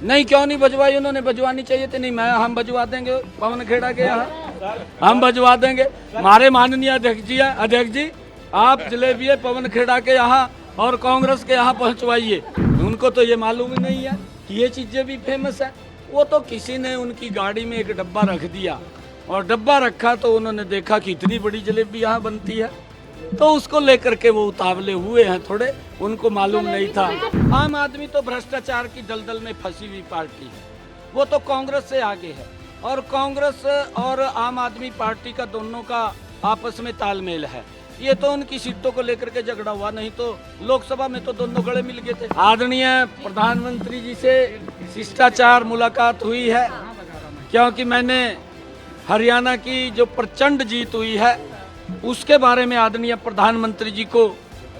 नहीं, क्यों नहीं बजवाई? उन्होंने बजवानी चाहिए थी। नहीं, हम बजवा देंगे पवन खेड़ा के यहाँ, हम बजवा देंगे। हमारे माननीय अध्यक्ष जी आप जलेबी पवन खेड़ा के यहाँ और कांग्रेस के यहाँ पहुँचवाइए। उनको तो ये मालूम ही नहीं है कि ये चीज़ें भी फेमस है। वो तो किसी ने उनकी गाड़ी में एक डब्बा रख दिया और डब्बा रखा तो उन्होंने देखा कि इतनी बड़ी जलेबी यहाँ बनती है, तो उसको लेकर के वो उतावले हुए हैं थोड़े, उनको मालूम नहीं था। आम आदमी तो भ्रष्टाचार की दलदल में फंसी हुई पार्टी है, वो तो कांग्रेस से आगे है और कांग्रेस और आम आदमी पार्टी का दोनों का आपस में तालमेल है। ये तो उनकी सीटों को लेकर के झगड़ा हुआ, नहीं तो लोकसभा में तो दोनों गले मिल गए थे। आदरणीय प्रधानमंत्री जी से शिष्टाचार मुलाकात हुई है, क्योंकि मैंने हरियाणा की जो प्रचंड जीत हुई है उसके बारे में आदरणीय प्रधानमंत्री जी को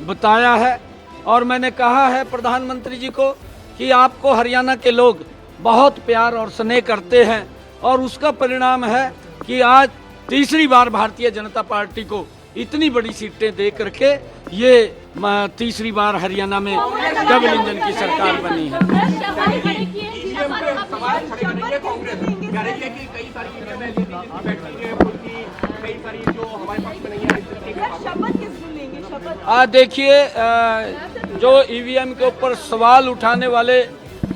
बताया है और मैंने कहा है प्रधानमंत्री जी को कि आपको हरियाणा के लोग बहुत प्यार और स्नेह करते हैं और उसका परिणाम है कि आज तीसरी बार भारतीय जनता पार्टी को इतनी बड़ी सीटें दे करके ये तीसरी बार हरियाणा में डबल इंजन की सरकार बनी है। देखिए, जो ईवीएम के ऊपर सवाल उठाने वाले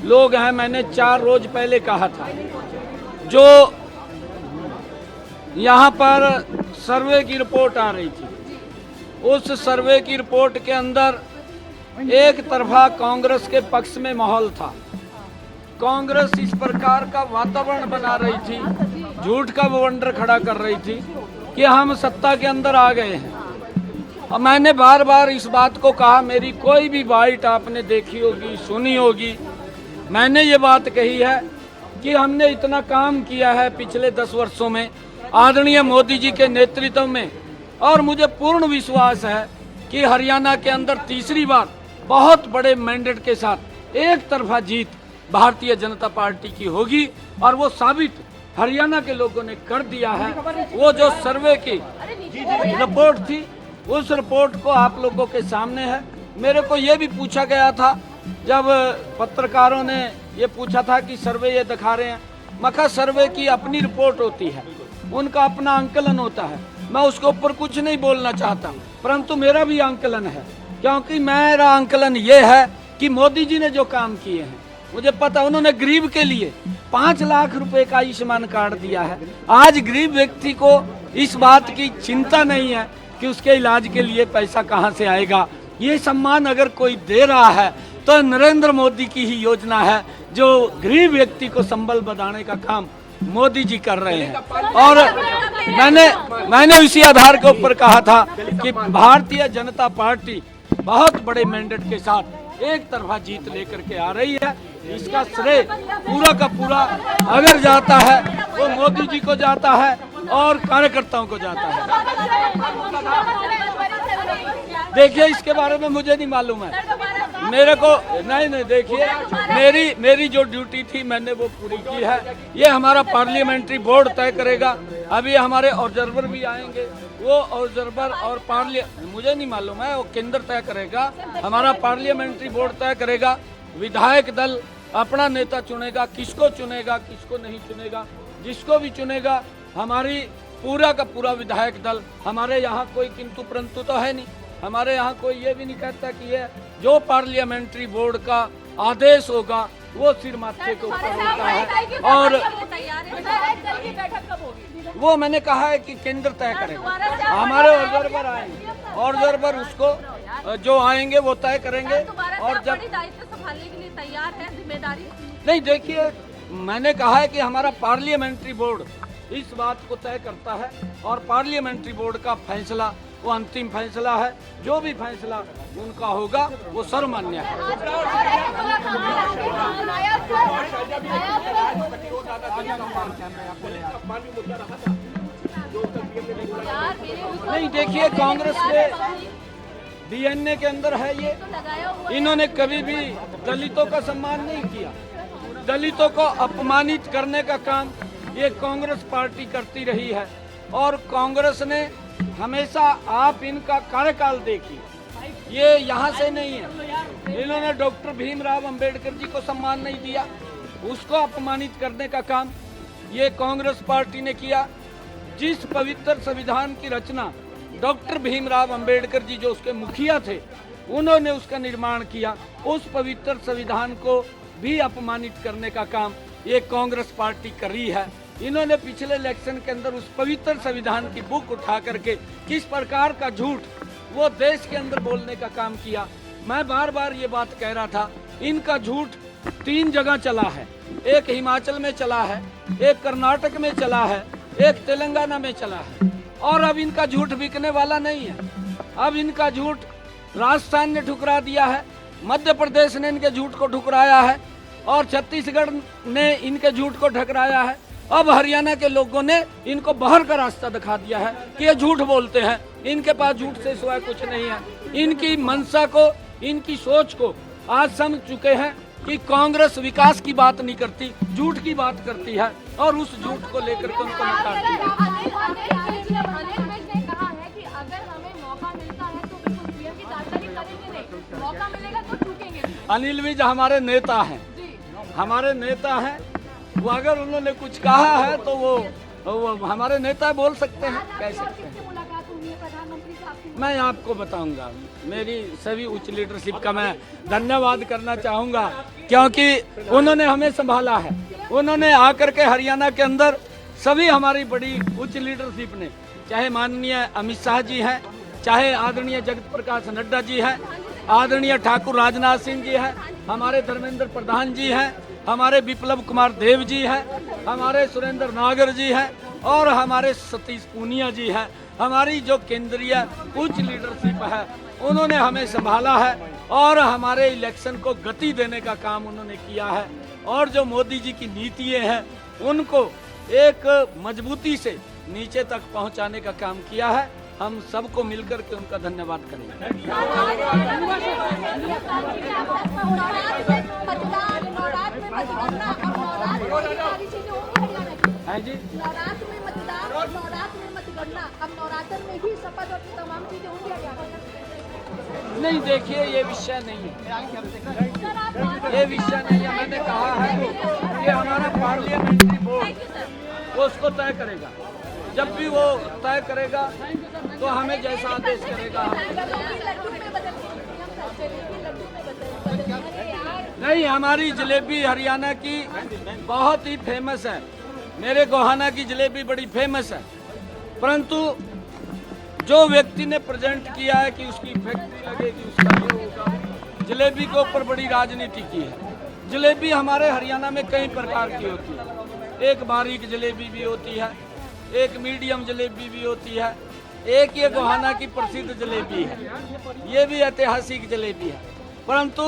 लोग हैं, मैंने 4 रोज पहले कहा था, जो यहाँ पर सर्वे की रिपोर्ट आ रही थी, उस सर्वे की रिपोर्ट के अंदर एक तरफा कांग्रेस के पक्ष में माहौल था। कांग्रेस इस प्रकार का वातावरण बना रही थी, झूठ का बवंडर खड़ा कर रही थी कि हम सत्ता के अंदर आ गए हैं। और मैंने बार बार इस बात को कहा, मेरी कोई भी बाइट आपने देखी होगी, सुनी होगी, मैंने ये बात कही है कि हमने इतना काम किया है पिछले 10 वर्षों में आदरणीय मोदी जी के नेतृत्व में, और मुझे पूर्ण विश्वास है कि हरियाणा के अंदर तीसरी बार बहुत बड़े मैंडेट के साथ एक तरफा जीत भारतीय जनता पार्टी की होगी। और वो साबित हरियाणा के लोगों ने कर दिया है। वो जो सर्वे की रिपोर्ट थी, उस रिपोर्ट को आप लोगों के सामने है। मेरे को ये भी पूछा गया था, जब पत्रकारों ने ये पूछा था कि सर्वे ये दिखा रहे हैं, मखा सर्वे की अपनी रिपोर्ट होती है, उनका अपना आंकलन होता है, मैं उसके ऊपर कुछ नहीं बोलना चाहता, परंतु मेरा भी आंकलन है, क्योंकि मेरा आंकलन ये है कि मोदी जी ने जो काम किए हैं, मुझे पता, उन्होंने गरीब के लिए 5 लाख रुपए का आयुष्मान कार्ड दिया है। आज गरीब व्यक्ति को इस बात की चिंता नहीं है कि उसके इलाज के लिए पैसा कहां से आएगा। ये सम्मान अगर कोई दे रहा है तो नरेंद्र मोदी की ही योजना है, जो गरीब व्यक्ति को संबल बनाने का काम मोदी जी कर रहे हैं। और मैंने इसी आधार के ऊपर कहा था कि भारतीय जनता पार्टी बहुत बड़े मैंडेट के साथ एक तरफा जीत लेकर के आ रही है। इसका श्रेय पूरा का पूरा अगर जाता है वो मोदी जी को जाता है और कार्यकर्ताओं को जाता है। देखिए, इसके बारे में मुझे नहीं मालूम है, मेरे को नहीं देखिए, मेरी जो ड्यूटी थी मैंने वो पूरी की है। ये हमारा पार्लियामेंट्री बोर्ड तय करेगा। अभी हमारे ऑब्जर्वर भी आएंगे, वो ऑब्जर्वर और मुझे नहीं मालूम है, वो केंद्र तय करेगा, हमारा पार्लियामेंट्री बोर्ड तय करेगा। विधायक दल अपना नेता चुनेगा, किसको चुनेगा किसको नहीं चुनेगा, जिसको भी चुनेगा हमारी पूरा का पूरा विधायक दल, हमारे यहाँ कोई किंतु परंतु तो है नहीं, हमारे यहाँ कोई ये भी नहीं कहता कि ये जो पार्लियामेंट्री बोर्ड का आदेश होगा वो सिर माथे के ऊपर होता है। और वो मैंने कहा है कि केंद्र तय करेगा, हमारे ऑब्जर्वर आएंगे, ऑब्जर्वर उसको जो आएंगे वो तय करेंगे। और जब संभालने के लिए तैयार है, जिम्मेदारी नहीं, देखिए मैंने कहा है कि हमारा पार्लियामेंट्री बोर्ड इस बात को तय करता है और पार्लियामेंट्री बोर्ड का फैसला वो अंतिम फैसला है। जो भी फैसला उनका होगा वो सर्वमान्य है। नहीं, देखिए, कांग्रेस के डीएनए के अंदर है ये, इन्होंने कभी भी दलितों का सम्मान नहीं किया। दलितों को अपमानित करने का काम ये कांग्रेस पार्टी करती रही है और कांग्रेस ने हमेशा, आप इनका कार्यकाल देखिए, ये यहाँ से नहीं है, इन्होंने डॉक्टर भीमराव अंबेडकर जी को सम्मान नहीं दिया, उसको अपमानित करने का काम ये कांग्रेस पार्टी ने किया। जिस पवित्र संविधान की रचना डॉक्टर भीमराव अंबेडकर जी जो उसके मुखिया थे, उन्होंने उसका निर्माण किया, उस पवित्र संविधान को भी अपमानित करने का काम ये कांग्रेस पार्टी कर रही है। इन्होंने पिछले इलेक्शन के अंदर उस पवित्र संविधान की बुक उठा करके किस प्रकार का झूठ वो देश के अंदर बोलने का काम किया। मैं बार बार ये बात कह रहा था, इनका झूठ 3 जगह चला है। एक हिमाचल में चला है, एक कर्नाटक में चला है, एक तेलंगाना में चला है, और अब इनका झूठ बिकने वाला नहीं है। अब इनका झूठ राजस्थान ने ठुकरा दिया है, मध्य प्रदेश ने इनके झूठ को ठुकराया है, और छत्तीसगढ़ ने इनके झूठ को ठुकराया है। अब हरियाणा के लोगों ने इनको बाहर का रास्ता दिखा दिया है कि ये झूठ बोलते हैं, इनके पास झूठ से सिवाय कुछ नहीं है। इनकी मंशा को, इनकी सोच को आज समझ चुके हैं कि कांग्रेस विकास की बात नहीं करती, झूठ की बात करती है, और उस झूठ को लेकर के उनको निकालती है। अनिल विज हमारे नेता हैं, हमारे नेता हैं। वो अगर उन्होंने कुछ कहा है तो वो हमारे नेता बोल सकते हैं, कह सकते हैं। मैं आपको बताऊंगा, मेरी सभी उच्च लीडरशिप का मैं धन्यवाद करना चाहूंगा, क्योंकि उन्होंने हमें संभाला है। उन्होंने आकर के हरियाणा के अंदर सभी हमारी बड़ी उच्च लीडरशिप ने, चाहे माननीय अमित शाह जी हैं, चाहे आदरणीय जगत प्रकाश नड्डा जी हैं, आदरणीय ठाकुर राजनाथ सिंह जी हैं, हमारे धर्मेंद्र प्रधान जी हैं, हमारे विप्लव कुमार देव जी हैं, हमारे सुरेंद्र नागर जी हैं, और हमारे सतीश पूनिया जी हैं। हमारी जो केंद्रीय उच्च लीडरशिप है उन्होंने हमें संभाला है, और हमारे इलेक्शन को गति देने का काम उन्होंने किया है। और जो मोदी जी की नीतियाँ हैं उनको एक मजबूती से नीचे तक पहुंचाने का काम किया है। हम सबको मिलकर के उनका धन्यवाद करेंगे। है जी, नवरात्र में मतदान और नवरात्र में मतगणना, अब नवरात्र में ही शपथ और तमाम चीजें होंगी। नहीं, देखिए ये विषय नहीं है, ये विषय नहीं है। मैंने कहा है कि हमारा पार्लियामेंट्री बोर्ड उसको तय करेगा, जब भी वो तय करेगा तो हमें जैसा आदेश करेगा। नहीं, हमारी जलेबी हरियाणा की बहुत ही फेमस है, मेरे गोहाना की जलेबी बड़ी फेमस है, परंतु जो व्यक्ति ने प्रेजेंट किया है कि उसकी फैक्ट्री लगेगी, उसका ये होगा, जलेबी के ऊपर बड़ी राजनीति की है। जलेबी हमारे हरियाणा में कई प्रकार की होती है, एक बारीक जलेबी भी होती है, एक मीडियम जलेबी भी होती है, एक ये गोहाना की प्रसिद्ध जलेबी है, ये भी ऐतिहासिक जलेबी है। परंतु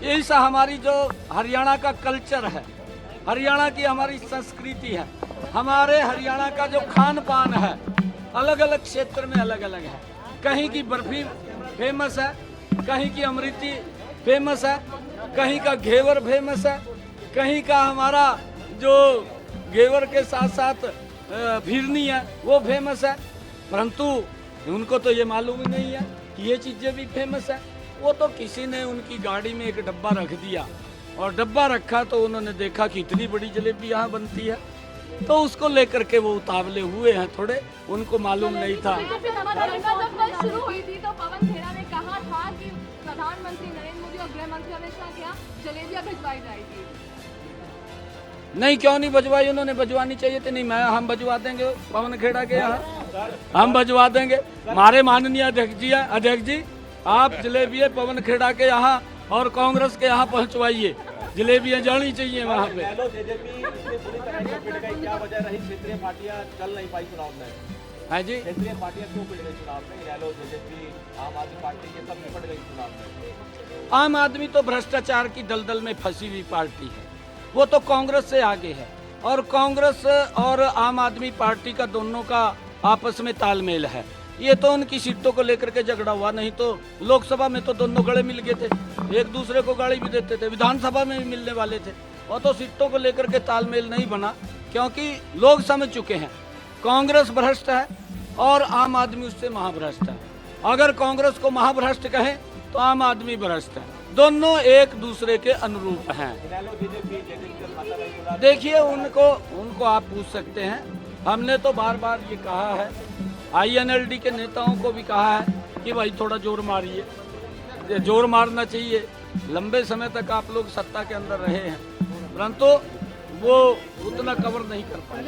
ऐसा हमारी जो हरियाणा का कल्चर है, हरियाणा की हमारी संस्कृति है, हमारे हरियाणा का जो खान पान है अलग अलग क्षेत्र में अलग अलग है। कहीं की बर्फी फेमस है, कहीं की अमृति फेमस है, कहीं का घेवर फेमस है, कहीं का हमारा जो घेवर के साथ साथ फिरनी है वो फेमस है। परंतु उनको तो ये मालूम ही नहीं है कि ये चीज़ें भी फेमस है। वो तो किसी ने उनकी गाड़ी में एक डब्बा रख दिया, और डब्बा रखा तो उन्होंने देखा कि इतनी बड़ी जलेबी यहाँ बनती है, तो उसको लेकर के वो उतावले हुए हैं थोड़े, उनको मालूम नहीं था। जब शुरू हुई थी तो पवन खेड़ा ने कहा था कि प्रधानमंत्री नरेंद्र मोदी और गृह मंत्री अमित शाह के यहाँ जलेबियां भिजवाई जाएगी। नहीं, क्यों नहीं भिजवाई? उन्होंने भिजवानी चाहिए थी। नहीं, हम भिजवा देंगे पवन खेड़ा के यहाँ, हम भिजवा देंगे। हमारे माननीय अध्यक्ष जी हैं, अध्यक्ष जी आप जलेबियाँ पवन खेड़ा के यहाँ और कांग्रेस के यहाँ पहुँचवाइए, जलेबियाँ जानी चाहिए वहाँ पे। क्या वजह रही क्षेत्रीय पार्टियां चल नहीं पाई चुनाव में? है जी, क्षेत्रीय पार्टियां क्यों पिट गई चुनाव में? रैलो, जेजेपी, आम आदमी पार्टी ये सब निपट गई चुनाव में। आम आदमी तो भ्रष्टाचार की दलदल में फंसी हुई पार्टी है, वो तो कांग्रेस से आगे है, और कांग्रेस और आम आदमी पार्टी का दोनों का आपस में तालमेल है। ये तो उनकी सीटों को लेकर के झगड़ा हुआ, नहीं तो लोकसभा में तो दोनों गले मिल गए थे, एक दूसरे को गाली भी देते थे, विधानसभा में भी मिलने वाले थे। और तो सीटों को लेकर के तालमेल नहीं बना, क्योंकि लोग समझ चुके हैं कांग्रेस भ्रष्ट है और आम आदमी उससे महाभ्रष्ट है। अगर कांग्रेस को महाभ्रष्ट कहें तो आम आदमी भ्रष्ट है, दोनों एक दूसरे के अनुरूप हैं। इनेलो जेजेपी का खाता रही चुनाव देखिए उनको आप पूछ सकते हैं। हमने तो बार बार ये कहा है, INLD के नेताओं को भी कहा है कि भाई थोड़ा जोर मारिए, जोर मारना चाहिए। लंबे समय तक आप लोग सत्ता के अंदर रहे हैं, परंतु वो उतना कवर नहीं कर पाए।